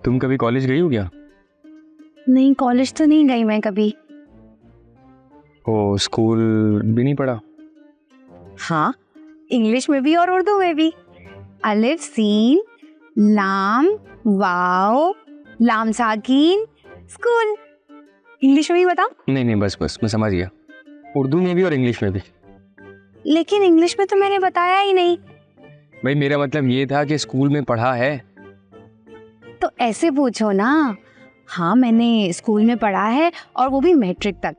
तुम कभी कॉलेज गई हो क्या? नहीं, कॉलेज तो नहीं गई मैं कभी। ओ, स्कूल भी नहीं पढ़ा? हाँ, इंग्लिश में भी और उर्दू में भी। अलिफ सीन लाम वाव लाम साकिन स्कूल। इंग्लिश में भी बताओ। नहीं बस मैं समझ गया, उर्दू में भी और इंग्लिश में भी। लेकिन इंग्लिश में तो मैंने बताया ही नहीं। भाई मेरा मतलब ये था कि स्कूल में पढ़ा है। तो ऐसे पूछो ना। हाँ, मैंने स्कूल में पढ़ा है और वो भी मैट्रिक तक।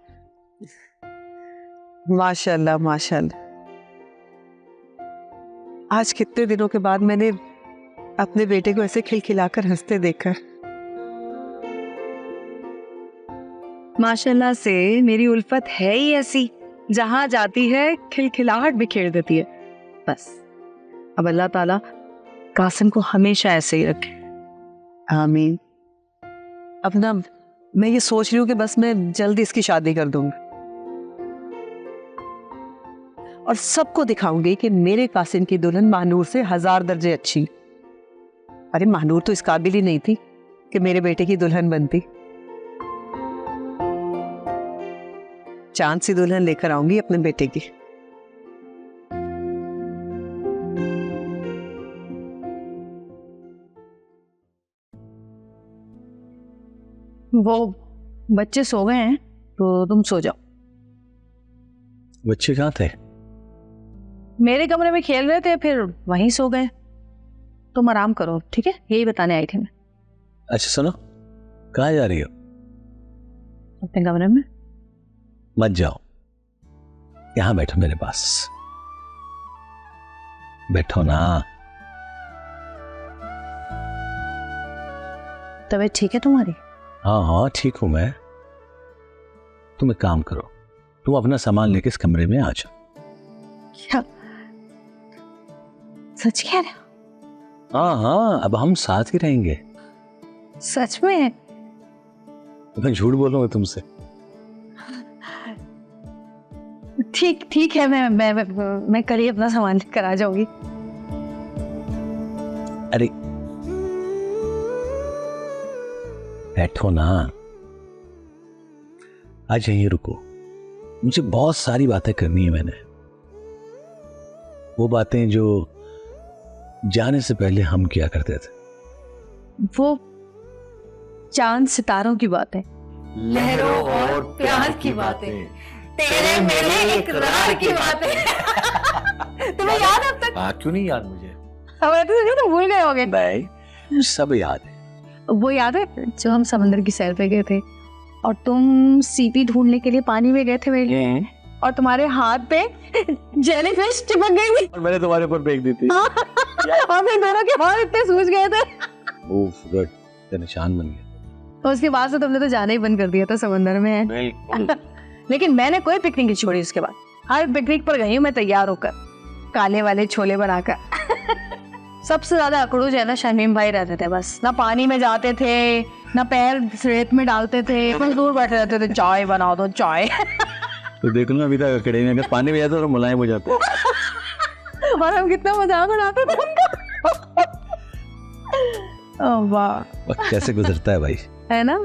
माशाल्लाह माशाल्लाह। आज कितने दिनों के बाद मैंने अपने बेटे को ऐसे खिलखिलाकर हंसते देखा। माशाल्लाह से मेरी उल्फत है ही ऐसी, जहां जाती है खिलखिलाहट बिखेर देती है। बस अब अल्लाह ताला कासिम को हमेशा ऐसे ही रखे। आमीन। अब ना मैं ये सोच रही हूँ कि बस मैं जल्दी इसकी शादी कर दूंगी और सबको दिखाऊंगी कि मेरे कासिम की दुल्हन महानूर से 1000 दर्जे अच्छी। अरे महानूर तो इस काबिल ही नहीं थी कि मेरे बेटे की दुल्हन बनती। चांद सी दुल्हन लेकर आऊंगी अपने बेटे की। वो बच्चे सो गए हैं तो तुम सो जाओ। बच्चे कहाँ थे? मेरे कमरे में खेल रहे थे, फिर वहीं सो गए। तुम आराम करो, ठीक है? यही बताने आई थी मैं। अच्छा सुनो, कहाँ जा रही हो? अपने कमरे में। मत जाओ, यहाँ बैठो मेरे पास। बैठो ना। तबीयत ठीक है तुम्हारी? हाँ ठीक हूं मैं। तुम एक काम करो, तुम अपना सामान लेके इस कमरे में आ जाओ। क्या सच कह रहे हो? हाँ अब हम साथ ही रहेंगे। सच में? मैं झूठ बोलूंगा तुमसे? ठीक है, मैं कल ही अपना सामान लेकर आ जाऊंगी। अरे बैठो ना, आज यहीं रुको। मुझे बहुत सारी बातें करनी है। मैंने वो बातें जो जाने से पहले हम किया करते थे। वो चांद सितारों की बातें, लहरों और प्यार की बातें, तेरे मेरे इकरार की बातें। तुम्हें याद है अब तक? हाँ, क्यों नहीं याद मुझे? तुम भूल गए होगे। नहीं, सब याद है। वो याद है जो हम समंदर की सैर पे गए थे और तुम सीपी ढूंढने के लिए पानी में गए थे मेरे, और तुम्हारे हाथ पे जेलीफिश चिपक गई थी और मैंने तुम्हारे ऊपर फेंक दी थी। और फिर दोनों के हाथ इतने सूज गए थे। उफ, गुड, तेरा निशान बन गया। तो उसके बाद से तुमने तो जाना ही बंद कर दिया था समंदर में। बिल्कुल। लेकिन मैंने कोई पिकनिक नहीं छोड़ी उसके बाद। हर पिकनिक पर गई हूँ मैं तैयार होकर, काले वाले छोले बनाकर। सबसे ज्यादा अकड़ू जो है ना शमीम भाई रहते थे। बस ना पानी में जाते थे, ना पैर रेत में डालते थे, बस दूर बैठे रहते थे, चाय बना दो चाय। तो देख लो अभी तक अकेले में, अगर पानी में जाते तो मुलायम हो जाते। और हम कितना मजाक उड़ाते थे उनका। ओह वाह, वक्त कैसे गुजरता है भाई, है ना?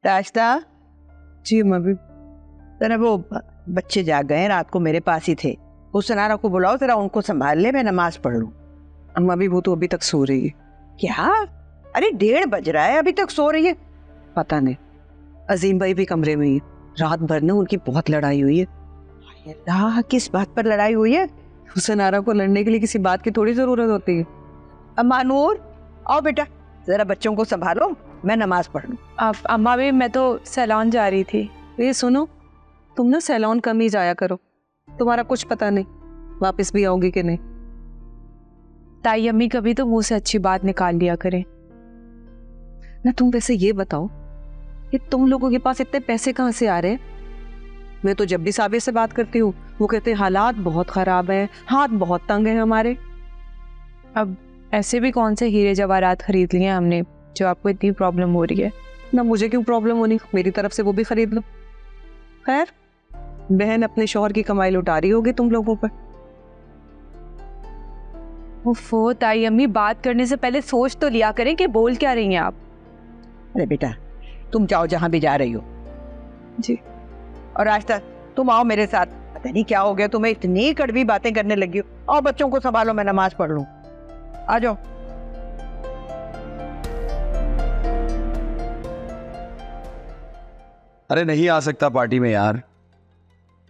रास्ता जी मम्मी। तेरे वो बच्चे जाग गए, रात को मेरे पास ही थे। उस सनारा को बुलाओ, तेरा उनको संभाल ले, मैं नमाज पढ़ लूं। अम्मा भी वो तो अभी तक सो रही है। क्या? अरे 1:30 बज रहा है, अभी तक सो रही है? पता नहीं, अजीम भाई भी कमरे में ही है। रात भर ना उनकी बहुत लड़ाई हुई है। अल्लाह, किस बात पर लड़ाई हुई है? सनारा को लड़ने के लिए किसी बात की थोड़ी जरूरत होती है। अम्मा नूर, आओ बेटा, जरा बच्चों को संभालो, मैं नमाज पढ़ लूं। अम्मा भी, मैं तो सैलून जा रही थी। ये सुनो, तुम ना सैलून कम ही जाया करो, तुम्हारा कुछ पता नहीं वापस भी आओगी कि नहीं। ताई अम्मी कभी तो मुंह से अच्छी बात निकाल लिया करें ना। तुम वैसे ये बताओ कि तुम लोगों के पास इतने पैसे कहाँ से आ रहे हैं? मैं तो जब भी साबिर से बात करती हूँ वो कहते हैं हालात बहुत खराब हैं, हाथ बहुत तंग है हमारे। अब ऐसे भी कौन से हीरे जवाहरात खरीद लिए हमने जो आपको इतनी प्रॉब्लम हो रही है? ना मुझे क्यों प्रॉब्लम होनी, मेरी तरफ से वो भी खरीद लो। खैर बहन अपने शौहर की कमाई लुटा रही होगी तुम लोगों पर। ओफो ताई अम्मी, बात करने से पहले सोच तो लिया करें कि बोल क्या रही हैं आप। अरे बेटा, तुम जाओ जहां भी जा रही हो। जी। और आज तक तुम आओ मेरे साथ। पता नहीं क्या हो गया तुम्हें, इतनी कड़वी बातें करने लगी हो। और बच्चों को संभालो, मैं नमाज पढ़ लूं। आ जाओ। अरे नहीं आ सकता पार्टी में यार,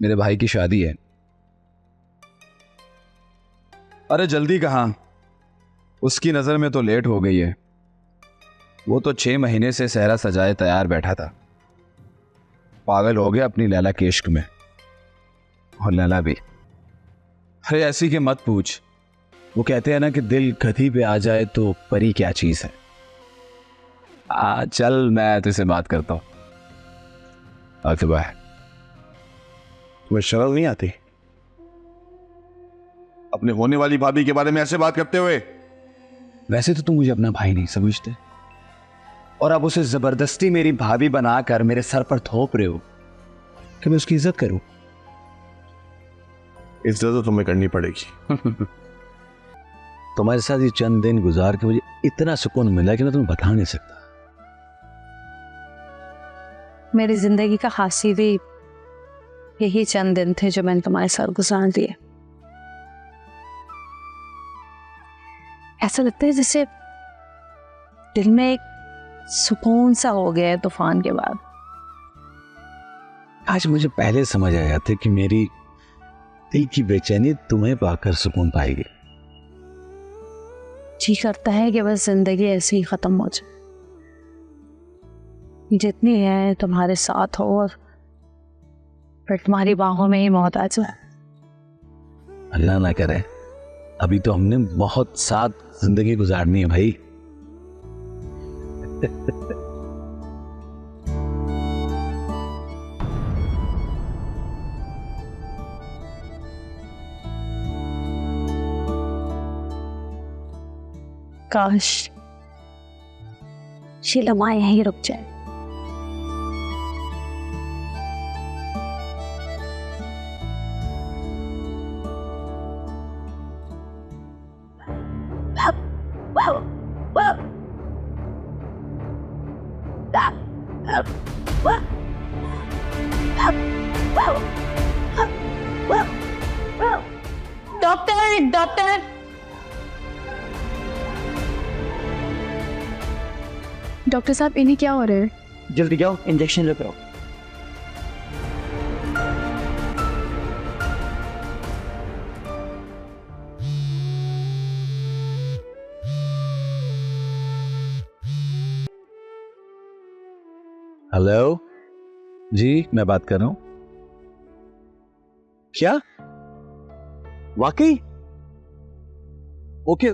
मेरे भाई की शादी है। अरे जल्दी कहाँ, उसकी नजर में तो लेट हो गई है। वो तो 6 महीने से सहरा सजाए तैयार बैठा था, पागल हो गया अपनी लैला के इश्क में। और लैला भी। अरे ऐसी के मत पूछ। वो कहते हैं ना कि दिल गधी पे आ जाए तो परी क्या चीज है। चल मैं तुझसे बात करता हूँ। बाय। तुम्हें शर्म नहीं आती अपने होने वाली भाभी के बारे में ऐसे बात करते हुए? वैसे तो तुम मुझे अपना भाई नहीं समझते, और अब उसे जबरदस्ती मेरी भाभी बनाकर मेरे सर पर थोप रहे हो कि मैं उसकी इज्जत करूं। इज्जत तो तुम्हें करनी पड़ेगी। तुम्हारे साथ ये चंद दिन गुजार के मुझे इतना सुकून मिला कि मैं तुम्हें बता नहीं सकता। मेरी जिंदगी का हासिल भी यही चंद दिन थे जो मैंने तुम्हारे साथ गुजार दिए। ऐसा लगता है जैसे दिल में एक सुकून सा हो गया है तूफान के बाद। आज मुझे पहले समझ आया था कि मेरी दिल की बेचैनी तुम्हें पाकर सुकून पाएगी। जी करता है कि बस जिंदगी ऐसे ही खत्म हो जाए, जितनी है तुम्हारे साथ हो और फिर तुम्हारी बाहों में ही मौत आ जाए। अल्लाह ना करे, अभी तो हमने बहुत साथ जिंदगी गुजारनी है भाई। काश ये लम्हा यहीं रुक जाए। डॉक्टर डॉक्टर डॉक्टर साहब, इन्हें क्या हो रहा है? जल्दी जाओ, इंजेक्शन लगाओ। हेलो जी, मैं बात कर रहा हूं। क्या वाकई? ओके,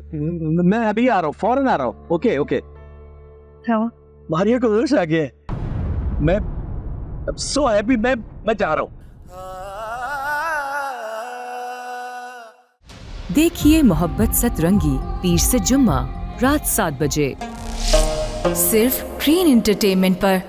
मैं अभी आ रहा हूं, फौरन आ रहा हूं। Okay okay. मारिया को होश आ गया है। मैं सो हैप्पी, मैं जा रहा हूं। देखिए मोहब्बत सतरंगी पीर से जुम्मा रात 7 बजे सिर्फ ग्रीन एंटरटेनमेंट पर।